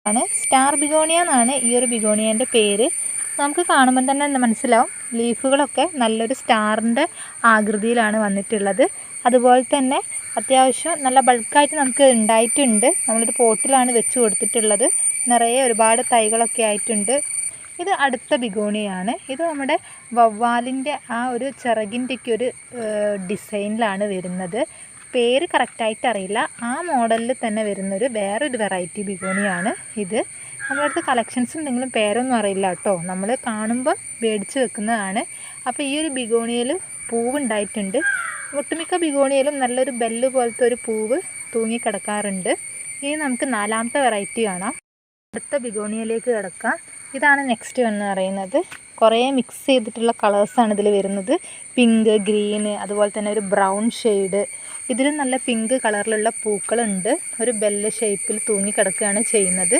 ആണ്. Star begonia എന്നാണ് ഈ ഒരു ബിഗോണിയേൻ്റെ പേര്. നമുക്ക് കാണുമ്പോൾ തന്നെ മനസ്സിലാവും ലീഫുകളൊക്കെ നല്ലൊരു സ്റ്റാറിൻ്റെ ആകൃതിയിലാണ് വന്നിട്ടുള്ളത്. അതുപോലെ തന്നെ അത്യാവശ്യം നല്ല ബൾക്കായിട്ട് നമുക്ക് ഉണ്ടായിട്ടുണ്ട്. നമ്മളൊരു പോട്ടിലാണ് വെച്ച് കൊടുത്തിട്ടുള്ളത്. നിറയെ ഒരുപാട് തൈകളൊക്കെ ആയിട്ടുണ്ട്. ഇത് അടുത്ത ബിഗോണിയാണ്. ഇത് നമ്മുടെ വവ്വാലിൻ്റെ ആ ഒരു ചിറകിൻ്റെയൊക്കെ ഒരു ഡിസൈനിലാണ് വരുന്നത്. പേര് കറക്റ്റായിട്ട് അറിയില്ല. ആ മോഡലിൽ തന്നെ വരുന്നൊരു വേറൊരു വെറൈറ്റി ബിഗോണിയാണ് ഇത്. നമ്മുടെ അടുത്ത് കളക്ഷൻസ് ഉണ്ടെങ്കിലും പേരൊന്നും അറിയില്ല കേട്ടോ. നമ്മൾ കാണുമ്പോൾ മേടിച്ച് വെക്കുന്നതാണ്. അപ്പോൾ ഈ ഒരു ബിഗോണിയയിൽ പൂവുണ്ടായിട്ടുണ്ട്. ഒട്ടുമിക്ക ബിഗോണിയയിലും നല്ലൊരു ബെല്ല് പോലത്തെ ഒരു പൂവ് തൂങ്ങിക്കിടക്കാറുണ്ട്. ഇനി നമുക്ക് നാലാമത്തെ വെറൈറ്റി കാണാം. അടുത്ത ബിഗോണിയയിലേക്ക് കിടക്കാം. ഇതാണ് നെക്സ്റ്റ് എന്ന് പറയുന്നത്. കുറേ മിക്സ് ചെയ്തിട്ടുള്ള കളേഴ്സാണ് ഇതിൽ വരുന്നത്. പിങ്ക്, ഗ്രീന്, അതുപോലെ തന്നെ ഒരു ബ്രൗൺ ഷെയ്ഡ്. ഇതിൽ നല്ല പിങ്ക് കളറിലുള്ള പൂക്കളുണ്ട്. ഒരു ബെല്ല് ഷേപ്പിൽ തൂങ്ങിക്കിടക്കുകയാണ് ചെയ്യുന്നത്.